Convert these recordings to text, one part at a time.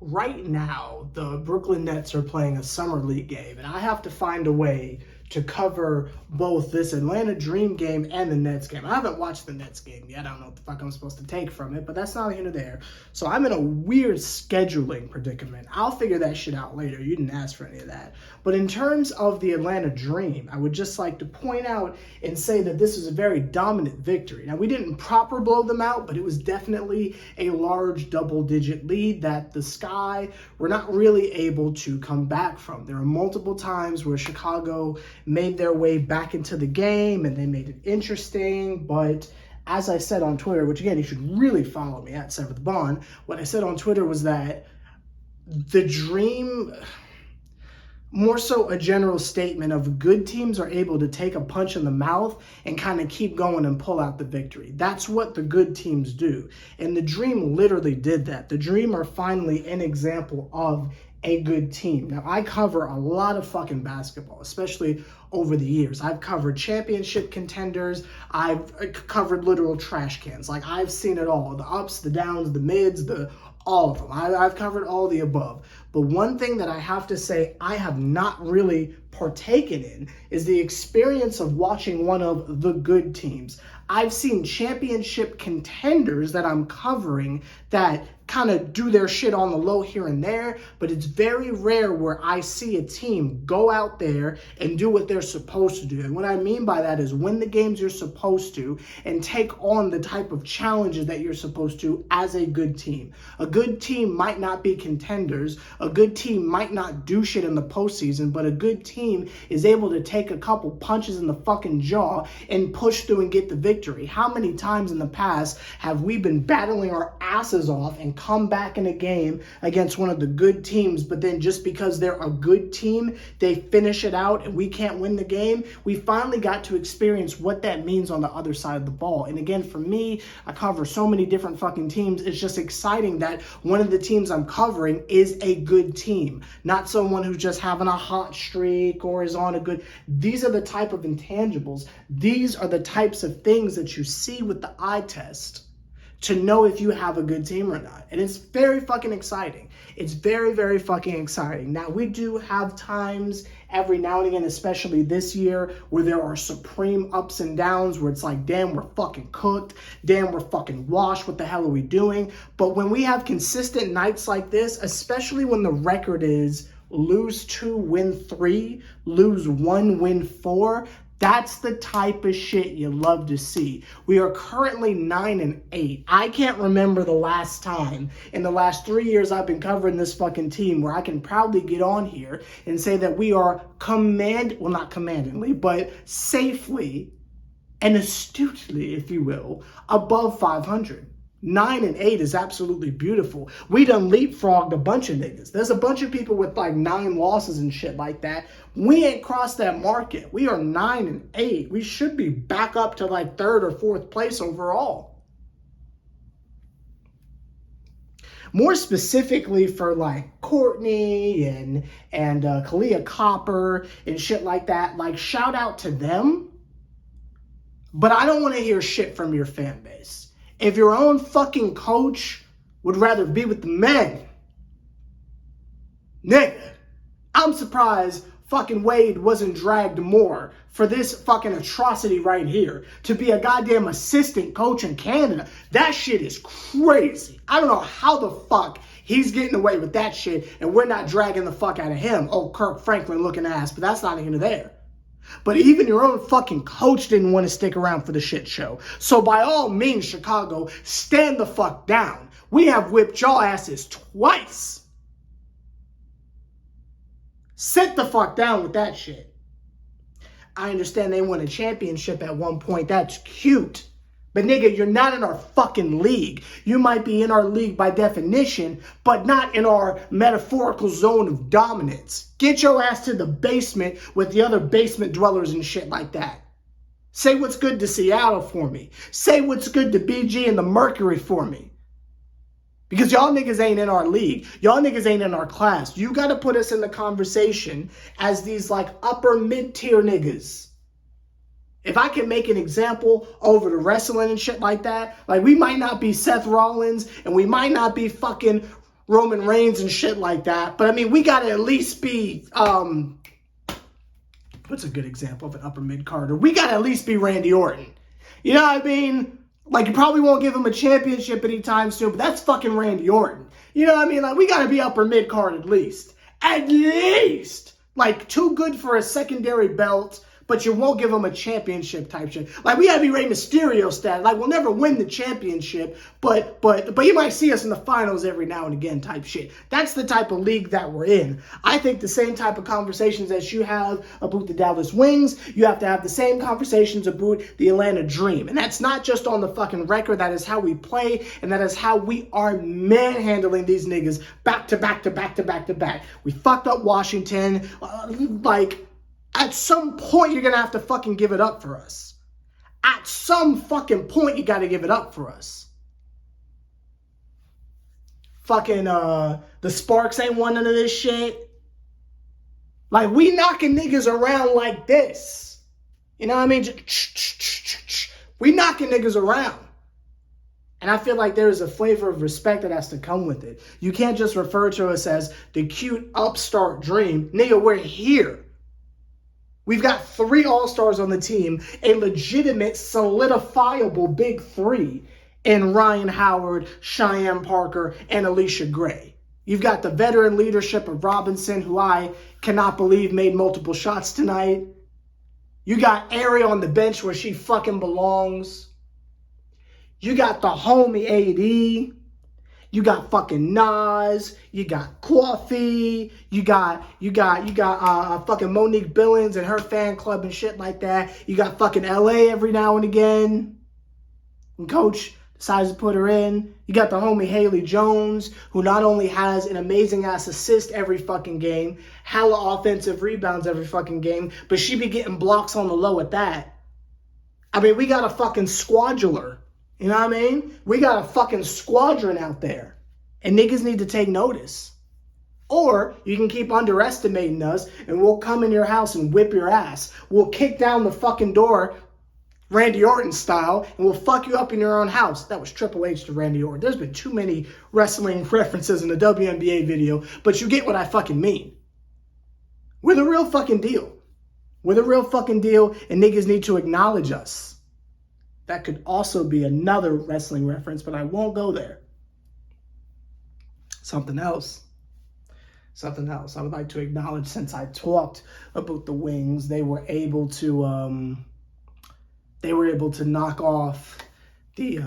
right now, the Brooklyn Nets are playing a summer league game, and I have to find a way to cover both this Atlanta Dream game and the Nets game. I haven't watched the Nets game yet. I don't know what the fuck I'm supposed to take from it, but that's not here nor there. So I'm in a weird scheduling predicament. I'll figure that shit out later. You didn't ask for any of that. But in terms of the Atlanta Dream, I would just like to point out and say that this is a very dominant victory. Now, we didn't proper blow them out, but it was definitely a large double-digit lead that the Sky were not really able to come back from. There are multiple times where Chicago made their way back into the game and they made it interesting, but as I said on Twitter, which again, you should really follow me at Seventh Bond, what I said on Twitter was that the Dream, more so a general statement of good teams are able to take a punch in the mouth and kind of keep going and pull out the victory. That's what the good teams do. And the Dream literally did that. The Dream are finally an example of a good team. Now, I cover a lot of fucking basketball, especially over the years. I've covered championship contenders. I've covered literal trash cans. Like, I've seen it all. The ups, the downs, the mids, all of them. I've covered all the above. But one thing that I have to say I have not really partaken in is the experience of watching one of the good teams. I've seen championship contenders that I'm covering that kind of do their shit on the low here and there, but it's very rare where I see a team go out there and do what they're supposed to do. And what I mean by that is win the games you're supposed to and take on the type of challenges that you're supposed to as a good team. A good team might not be contenders. A good team might not do shit in the postseason, but a good team is able to take a couple punches in the fucking jaw and push through and get the victory. How many times in the past have we been battling our asses off and come back in a game against one of the good teams, but then just because they're a good team, they finish it out and we can't win the game? We finally got to experience what that means on the other side of the ball. And again, for me, I cover so many different fucking teams. It's just exciting that one of the teams I'm covering is a good team, not someone who's just having a hot streak or is on a good. These are the type of intangibles. These are the types of things that you see with the eye test to know if you have a good team or not. And it's very fucking exciting. It's very, very fucking exciting. Now, we do have times every now and again, especially this year, where there are supreme ups and downs where it's like, damn, we're fucking cooked. Damn, we're fucking washed. What the hell are we doing? But when we have consistent nights like this, especially when the record is lose 2, win 3, lose 1, win 4, that's the type of shit you love to see. We are currently 9-8. I can't remember the last time in the last 3 years I've been covering this fucking team where I can proudly get on here and say that we are not commandingly, but safely and astutely, if you will, above 500. 9-8 is absolutely beautiful. We done leapfrogged a bunch of niggas. There's a bunch of people with like 9 losses and shit like that. We ain't crossed that mark yet. We are 9-8. We should be back up to like 3rd or 4th place overall. More specifically for like Courtney and Kalia Copper and shit like that, like shout out to them. But I don't want to hear shit from your fan base. If your own fucking coach would rather be with the men, nigga, I'm surprised fucking Wade wasn't dragged more for this fucking atrocity right here. To be a goddamn assistant coach in Canada, that shit is crazy. I don't know how the fuck he's getting away with that shit and we're not dragging the fuck out of him. Oh, Kirk Franklin looking ass, but that's not even there. But even your own fucking coach didn't want to stick around for the shit show. So by all means, Chicago, stand the fuck down. We have whipped y'all asses twice. Sit the fuck down with that shit. I understand they won a championship at one point. That's cute. But nigga, you're not in our fucking league. You might be in our league by definition, but not in our metaphorical zone of dominance. Get your ass to the basement with the other basement dwellers and shit like that. Say what's good to Seattle for me. Say what's good to BG and the Mercury for me. Because y'all niggas ain't in our league. Y'all niggas ain't in our class. You got to put us in the conversation as these like upper mid-tier niggas. If I can make an example over the wrestling and shit like that, like we might not be Seth Rollins and we might not be fucking Roman Reigns and shit like that. But I mean, we gotta at least be, what's a good example of an upper mid-carder? We gotta at least be Randy Orton. You know what I mean? Like, you probably won't give him a championship anytime soon, but that's fucking Randy Orton. You know what I mean? Like, we gotta be upper mid-card at least. At least! Like, too good for a secondary belt, but you won't give him a championship type shit. Like, we gotta be Rey Mysterio style. Like, we'll never win the championship, but you might see us in the finals every now and again type shit. That's the type of league that we're in. I think the same type of conversations that you have about the Dallas Wings, you have to have the same conversations about the Atlanta Dream. And that's not just on the fucking record. That is how we play, and that is how we are manhandling these niggas back to back to back to back to back. We fucked up Washington. At some point, you're going to have to fucking give it up for us. At some fucking point, you got to give it up for us. Fucking, the Sparks ain't won none of this shit. Like, we knocking niggas around like this. You know what I mean? We knocking niggas around. And I feel like there is a flavor of respect that has to come with it. You can't just refer to us as the cute upstart dream. Nigga, we're here. We've got 3 All-Stars on the team, a legitimate, solidifiable big 3 in Ryan Howard, Cheyenne Parker, and Alicia Gray. You've got the veteran leadership of Robinson, who I cannot believe made multiple shots tonight. You got Ariel on the bench where she fucking belongs. You got the homie AD. You got fucking Nas, you got Coffee, you got fucking Monique Billings and her fan club and shit like that. You got fucking LA every now and again. And coach decides to put her in. You got the homie Haley Jones, who not only has an amazing ass assist every fucking game, hella offensive rebounds every fucking game, but she be getting blocks on the low at that. I mean, we got a fucking squadular. You know what I mean? We got a fucking squadron out there. And niggas need to take notice. Or you can keep underestimating us and we'll come in your house and whip your ass. We'll kick down the fucking door, Randy Orton style, and we'll fuck you up in your own house. That was Triple H to Randy Orton. There's been too many wrestling references in the WNBA video, but you get what I fucking mean. We're the real fucking deal. We're the real fucking deal, and niggas need to acknowledge us. That could also be another wrestling reference, but I won't go there. Something else. I would like to acknowledge, since I talked about the Wings, they were able to knock off the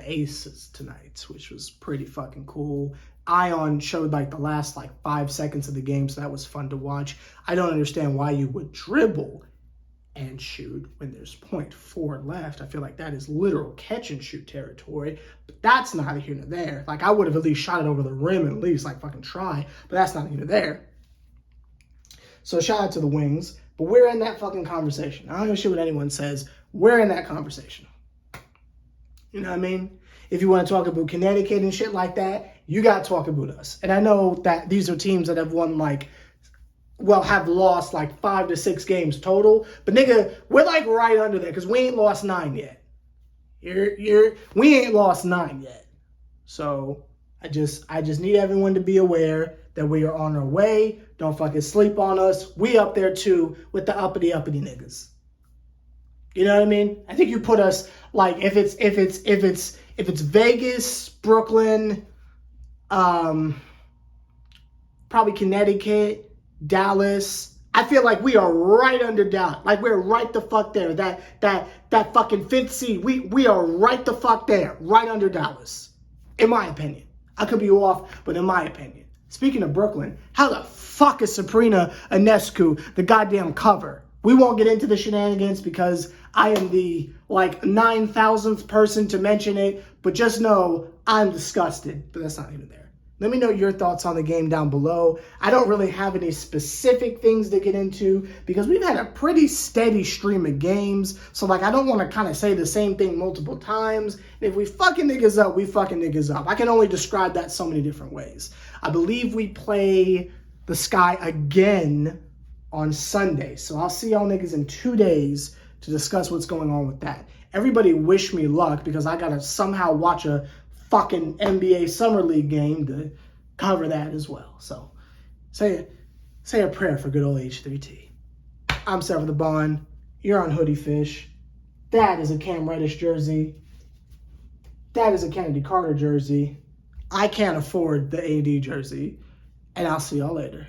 Aces tonight, which was pretty fucking cool. Ion showed like the last 5 seconds of the game, so that was fun to watch. I don't understand why you would dribble and shoot when there's 0.4 left. I feel like that is literal catch and shoot territory, but that's neither here nor there. Like, I would have at least shot it over the rim and at least fucking try, but that's not here nor there. So shout out to the Wings, but we're in that fucking conversation. I don't give a shit what anyone says. We're in that conversation. You know what I mean? If you want to talk about Connecticut and shit like that, you got to talk about us. And I know that these are teams that have won have lost 5 to 6 games total. But nigga, we're right under there because we ain't lost 9 yet. We ain't lost 9 yet. So I just need everyone to be aware that we are on our way. Don't fucking sleep on us. We up there too with the uppity niggas. You know what I mean? I think you put us if it's Vegas, Brooklyn, probably Connecticut, Dallas. I feel like we are right under Dallas. We're right the fuck there. That fucking 5th seed. We are right the fuck there. Right under Dallas. In my opinion. I could be off, but in my opinion. Speaking of Brooklyn, how the fuck is Sabrina Ionescu the goddamn cover? We won't get into the shenanigans because I am the 9,000th person to mention it, but just know I'm disgusted. But that's not even there. Let me know your thoughts on the game down below. I don't really have any specific things to get into because we've had a pretty steady stream of games. So I don't want to kind of say the same thing multiple times. And if we fucking niggas up, we fucking niggas up. I can only describe that so many different ways. I believe we play the Sky again on Sunday. So I'll see y'all niggas in 2 days to discuss what's going on with that. Everybody wish me luck because I got to somehow watch a fucking NBA Summer League game to cover that as well. So say a prayer for good old H3T. I'm Sever the Bond. You're on Hoodie Fish. That is a Cam Reddish jersey. That is a Kennedy Carter jersey. I can't afford the AD jersey. And I'll see y'all later.